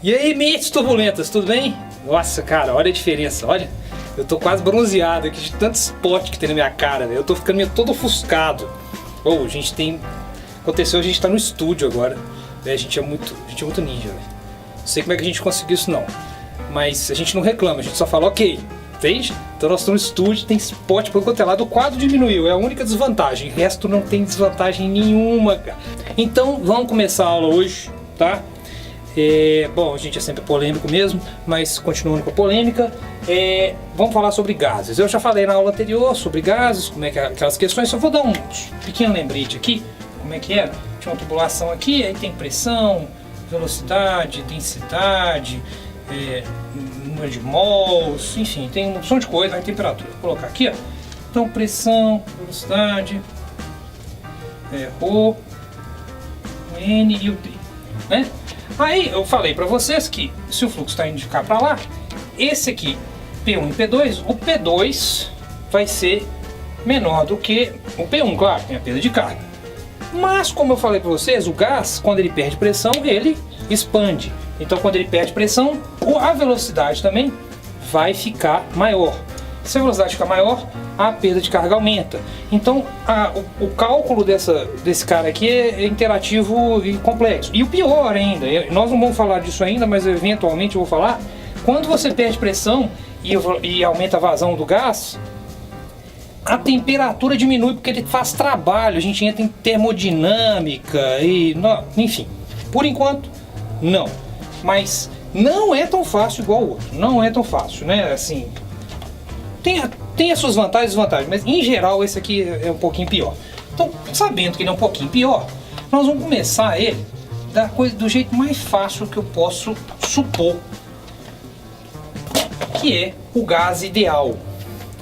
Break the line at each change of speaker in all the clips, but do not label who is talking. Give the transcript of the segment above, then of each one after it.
E aí, mentes turbulentas, tudo bem? Nossa, cara, olha a diferença, olha. Eu tô quase bronzeado aqui de tanto spot que tem na minha cara, velho. Eu tô ficando meio todo ofuscado. A gente tem... Aconteceu, a gente tá no estúdio agora. A gente é muito ninja, velho. Não sei como é que a gente conseguiu isso não. Mas a gente não reclama, a gente só fala ok. Entende? Então nós estamos no estúdio, tem spot por quanto é lado. O quadro diminuiu, é a única desvantagem. O resto não tem desvantagem nenhuma, cara. Então vamos começar a aula hoje, tá? Bom, a gente é sempre polêmico mesmo, mas continuando com a polêmica, vamos falar sobre gases. Eu já falei na aula anterior sobre gases, como é que é aquelas questões, só vou dar um pequeno lembrete aqui, como é que era. Tinha uma tubulação aqui, aí tem pressão, velocidade, densidade, número de mols, enfim, tem uma opção de coisa, aí temperatura. Vou colocar aqui, ó. Então pressão, velocidade, ρ, N e o T, né? Aí eu falei para vocês que se o fluxo está indo de cá para lá, esse aqui, P1 e P2, o P2 vai ser menor do que o P1, claro, tem a perda de carga. Mas como eu falei para vocês, o gás, quando ele perde pressão, ele expande. Então quando ele perde pressão, a velocidade também vai ficar maior. Se a velocidade ficar maior, a perda de carga aumenta. Então o cálculo desse cara aqui é interativo e complexo. E o pior ainda, nós não vamos falar disso ainda, mas eventualmente eu vou falar, quando você perde pressão e aumenta a vazão do gás, a temperatura diminui porque ele faz trabalho, a gente entra em termodinâmica e enfim, por enquanto não. Mas não é tão fácil igual o outro, não é tão fácil, né? Assim, tem as suas vantagens e desvantagens, mas em geral esse aqui é um pouquinho pior. Então, sabendo que ele é um pouquinho pior, nós vamos começar ele do jeito mais fácil que eu posso supor, que é o gás ideal.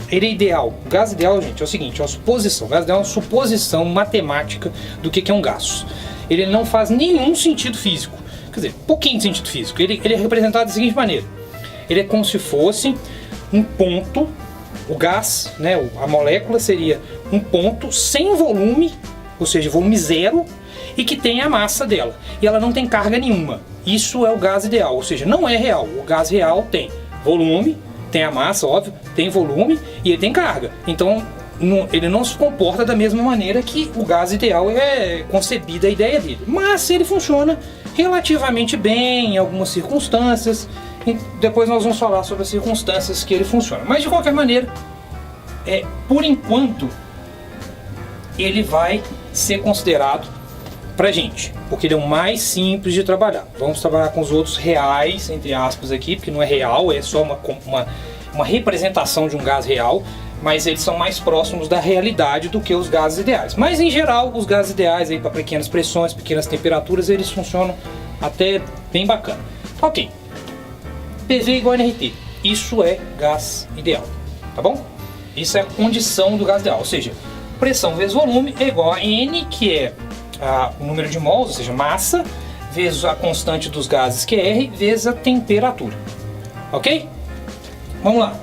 Ele é ideal. O gás ideal, gente, é o seguinte, é uma suposição. O gás ideal é uma suposição matemática do que é um gás. Ele não faz nenhum sentido físico. Quer dizer, pouquinho de sentido físico. Ele é representado da seguinte maneira. Ele é como se fosse um ponto, o gás, né, a molécula seria um ponto sem volume, ou seja, volume zero, e que tem a massa dela. E ela não tem carga nenhuma. Isso é o gás ideal, ou seja, não é real. O gás real tem volume, tem a massa, óbvio, tem volume e ele tem carga. Então ele não se comporta da mesma maneira que o gás ideal é concebida a ideia dele. Mas ele funciona relativamente bem em algumas circunstâncias. E depois nós vamos falar sobre as circunstâncias que ele funciona. Mas de qualquer maneira, por enquanto, ele vai ser considerado pra gente, porque ele é o mais simples de trabalhar. Vamos trabalhar com os outros reais, entre aspas aqui, porque não é real, é só uma representação de um gás real, mas eles são mais próximos da realidade do que os gases ideais. Mas em geral, os gases ideais aí para pequenas pressões, pequenas temperaturas, eles funcionam até bem bacana. Ok, PV igual a NRT, isso é gás ideal, tá bom? Isso é a condição do gás ideal, ou seja, pressão vezes volume é igual a N, que é o número de mols, ou seja, massa, vezes a constante dos gases, que é R, vezes a temperatura. Ok? Vamos lá.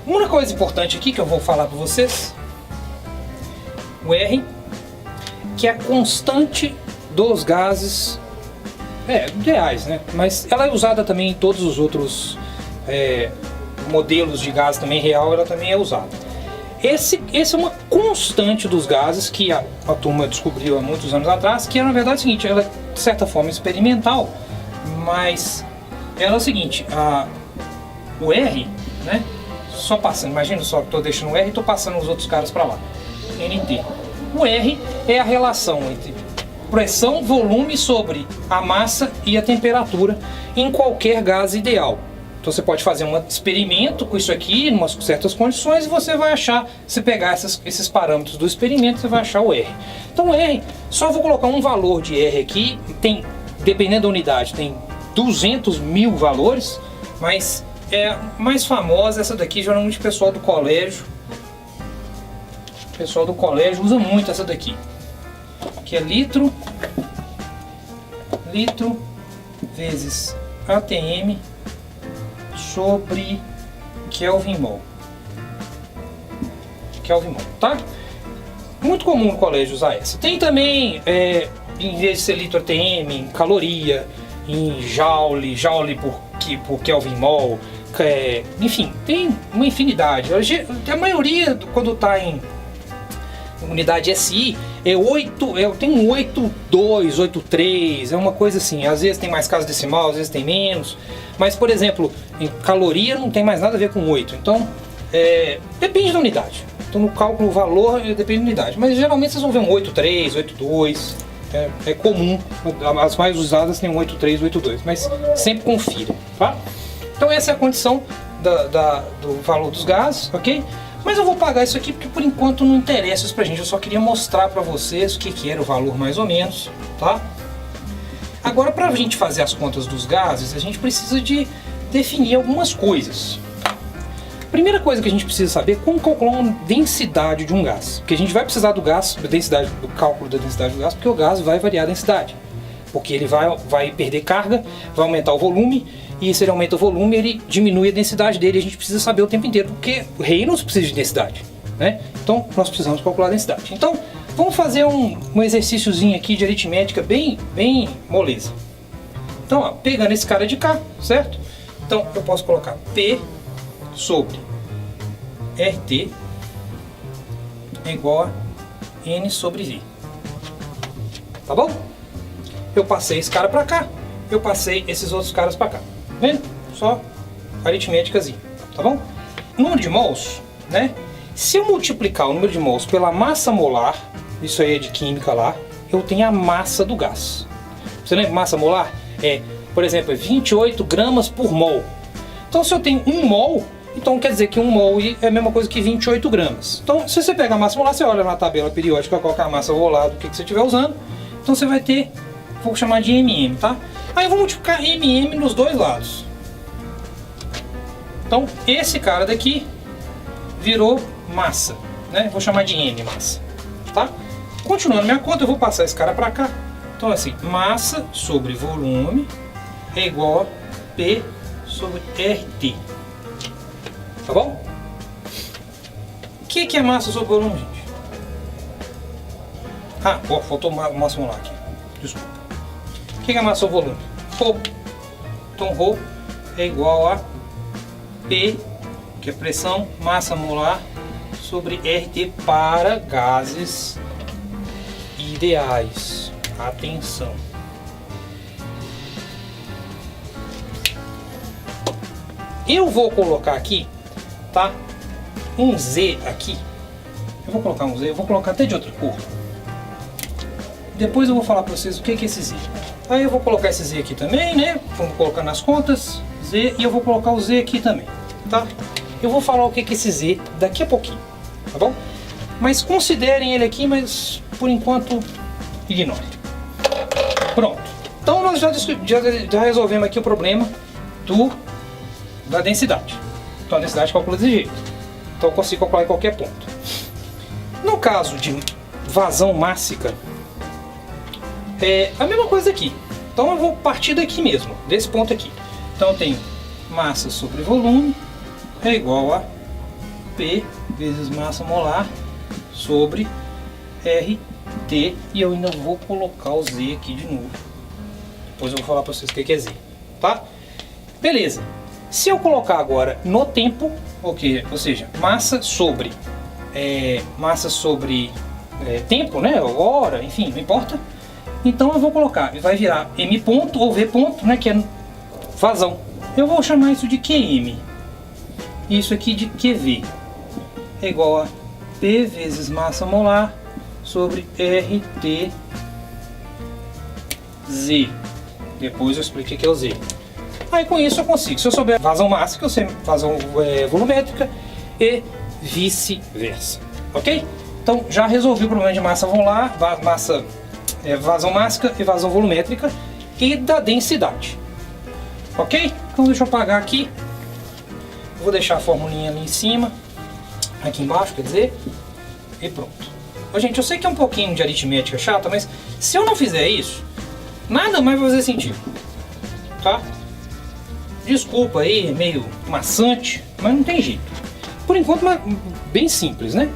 Uma coisa importante aqui que eu vou falar para vocês, o R, que é a constante dos gases ideais, né? Mas ela é usada também em todos os outros modelos de gás também real, ela também é usada. Esse é uma constante dos gases que a turma descobriu há muitos anos atrás, que é na verdade o seguinte, ela é de certa forma experimental, mas ela é o seguinte, o R, né, só passando, imagina só que estou deixando o R e estou passando os outros caras para lá, NT. O R é a relação entre pressão, volume sobre a massa e a temperatura em qualquer gás ideal. Então você pode fazer um experimento com isso aqui, em umas certas condições, e você vai achar, se pegar esses parâmetros do experimento, você vai achar o R. Então o R, só vou colocar um valor de R aqui, tem, dependendo da unidade, tem 200 mil valores, mas é mais famosa essa daqui, geralmente o pessoal do colégio. O pessoal do colégio usa muito essa daqui, que é litro vezes ATM sobre Kelvin mol, tá? Muito comum no colégio usar essa. Tem também, em vez de ser litro ATM, caloria, em Joule por Kelvin mol, enfim, tem uma infinidade. A maioria, quando está em unidade SI, tem um 8.2, 8.3, é uma coisa assim. Às vezes tem mais casa decimal, às vezes tem menos. Mas, por exemplo, em caloria não tem mais nada a ver com 8. Então, depende da unidade. Então, no cálculo, o valor depende da unidade. Mas, geralmente, vocês vão ver um 8.3, 8.2. É comum. As mais usadas tem um 8.3, 8.2. Mas sempre confira, tá? Então, essa é a condição do valor dos gases, ok? Mas eu vou pagar isso aqui porque por enquanto não interessa isso pra gente. Eu só queria mostrar pra vocês o que era o valor mais ou menos, tá? Agora, pra gente fazer as contas dos gases, a gente precisa de definir algumas coisas. Primeira coisa que a gente precisa saber é como calcular uma densidade de um gás. Porque a gente vai precisar do gás, do cálculo da densidade do gás, porque o gás vai variar a densidade. Porque ele vai perder carga, vai aumentar o volume, e se ele aumenta o volume, ele diminui a densidade dele. A gente precisa saber o tempo inteiro, porque o Reynolds precisa de densidade, né? Então, nós precisamos calcular a densidade. Então, vamos fazer um exercíciozinho aqui de aritmética bem moleza. Então, ó, pegando esse cara de cá, certo? Então, eu posso colocar P sobre RT é igual a N sobre V. Tá bom? Eu passei esse cara para cá, eu passei esses outros caras para cá. Vendo? Só aritméticazinha, tá bom? Número de mols, né? Se eu multiplicar o número de mols pela massa molar, isso aí é de química lá, eu tenho a massa do gás. Você lembra? Massa molar por exemplo, 28 gramas por mol. Então, se eu tenho 1 mol, então quer dizer que 1 mol é a mesma coisa que 28 gramas. Então, se você pegar a massa molar, você olha na tabela periódica qual é a massa molar do que você estiver usando. Então, você vai ter, vou chamar de mm, tá? Aí eu vou multiplicar mm nos dois lados. Então, esse cara daqui virou massa, né? Vou chamar de m massa, tá? Continuando minha conta, eu vou passar esse cara para cá. Então, assim, massa sobre volume é igual a P sobre RT. Tá bom? O que é massa sobre volume, gente? Ah, faltou massa molar aqui. Desculpa. O que é massa sobre volume? Rho. Então, Rho é igual a P, que é pressão, massa molar, sobre RT para gases ideais. Atenção. Eu vou colocar aqui, tá? Um Z aqui. Eu vou colocar um Z, eu vou colocar até de outra cor. Depois eu vou falar para vocês o que é esse Z. Aí eu vou colocar esse Z aqui também, né? Vamos colocar nas contas. Z, e eu vou colocar o Z aqui também, tá? Eu vou falar o que é esse Z daqui a pouquinho, tá bom? Mas considerem ele aqui, mas por enquanto ignorem. Pronto. Então nós já resolvemos aqui o problema da densidade. Então a densidade calcula desse jeito. Então eu consigo calcular em qualquer ponto. No caso de vazão mássica, é a mesma coisa aqui. Então eu vou partir daqui mesmo, desse ponto aqui. Então eu tenho massa sobre volume é igual a P vezes massa molar sobre RT, e eu ainda vou colocar o Z aqui de novo. Depois eu vou falar para vocês o que é Z, tá? Beleza. Se eu colocar agora no tempo, ou seja, massa sobre tempo, né? Hora, enfim, não importa. Então eu vou colocar, vai virar M ponto ou V ponto, né? Que é vazão. Eu vou chamar isso de QM. Isso aqui de QV. É igual a P vezes massa molar sobre RT Z. Depois eu explico o que é o Z. Aí com isso eu consigo, se eu souber vazão mássica, eu sei vazão volumétrica e vice-versa. Ok? Então já resolvi o problema de massa molar, vazão mássica e vazão volumétrica e da densidade. Ok? Então deixa eu apagar aqui. Vou deixar a formulinha ali em cima, aqui embaixo, quer dizer, e pronto. Gente, eu sei que é um pouquinho de aritmética chata, mas se eu não fizer isso, nada mais vai fazer sentido, tá? Desculpa aí, é meio maçante, mas não tem jeito. Por enquanto, bem simples, né?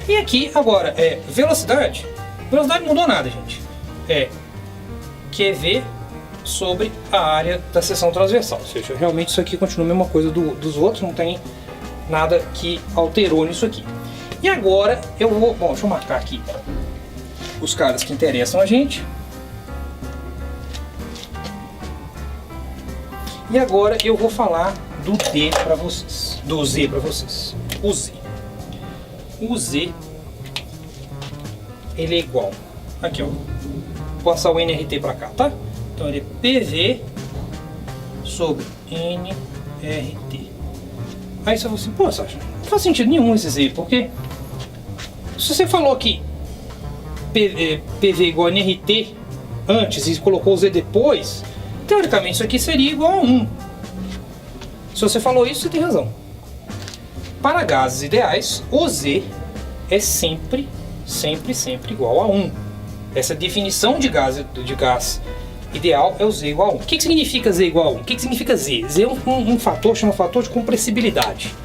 E aqui, agora, velocidade. Velocidade não mudou nada, gente. É QV sobre a área da seção transversal. Ou seja, realmente isso aqui continua a mesma coisa dos outros, não tem nada que alterou nisso aqui. E agora eu vou... Bom, deixa eu marcar aqui os caras que interessam a gente. E agora eu vou falar do D para vocês, do Z para vocês. O Z. O Z, ele é igual. Aqui, ó. Vou passar o NRT para cá, tá? Então ele é PV sobre NRT. Aí você fala assim, pô, Sasha, não faz sentido nenhum esse Z, porque se você falou que PV igual a NRT antes e colocou o Z depois, teoricamente isso aqui seria igual a 1. Se você falou isso, você tem razão. Para gases ideais, o Z é sempre igual a 1. Essa definição de gás ideal é o Z igual a 1. O que significa Z igual a 1? O que significa Z? Z é um fator, chama fator de compressibilidade.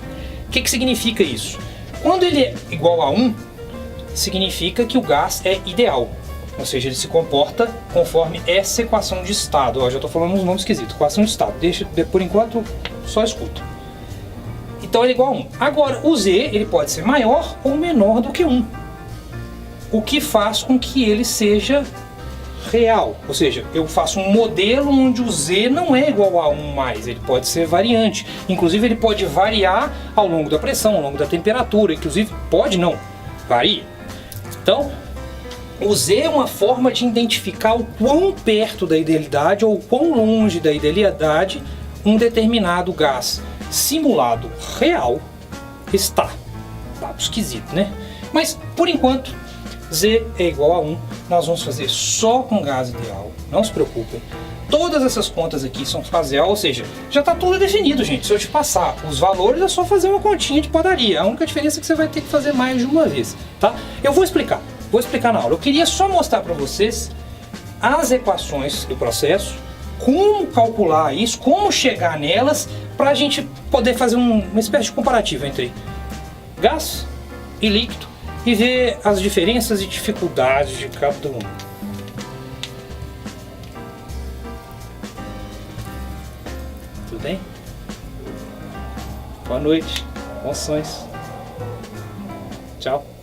O que significa isso? Quando ele é igual a 1, significa que o gás é ideal. Ou seja, ele se comporta conforme essa equação de estado. Ó, já estou falando uns nomes esquisitos. Equação de estado. Deixa, por enquanto, só escuta. Então ele é igual a 1. Agora, o Z ele pode ser maior ou menor do que 1. O que faz com que ele seja real. Ou seja, eu faço um modelo onde o Z não é igual a 1 mais. Ele pode ser variante. Inclusive, ele pode variar ao longo da pressão, ao longo da temperatura. Inclusive, pode não. Varia. Então, o Z é uma forma de identificar o quão perto da idealidade ou o quão longe da idealidade um determinado gás simulado real está. Tá esquisito, né? Mas, por enquanto, Z é igual a 1. Nós vamos fazer só com gás ideal. Não se preocupem. Todas essas contas aqui são faseal, ou seja, já está tudo definido, gente. Se eu te passar os valores, é só fazer uma continha de padaria. A única diferença é que você vai ter que fazer mais de uma vez, tá? Eu vou explicar na aula. Eu queria só mostrar para vocês as equações do processo, como calcular isso, como chegar nelas, para a gente poder fazer uma espécie de comparativo entre gás e líquido e ver as diferenças e dificuldades de cada um. Tudo bem? Boa noite, bons sonhos. Tchau.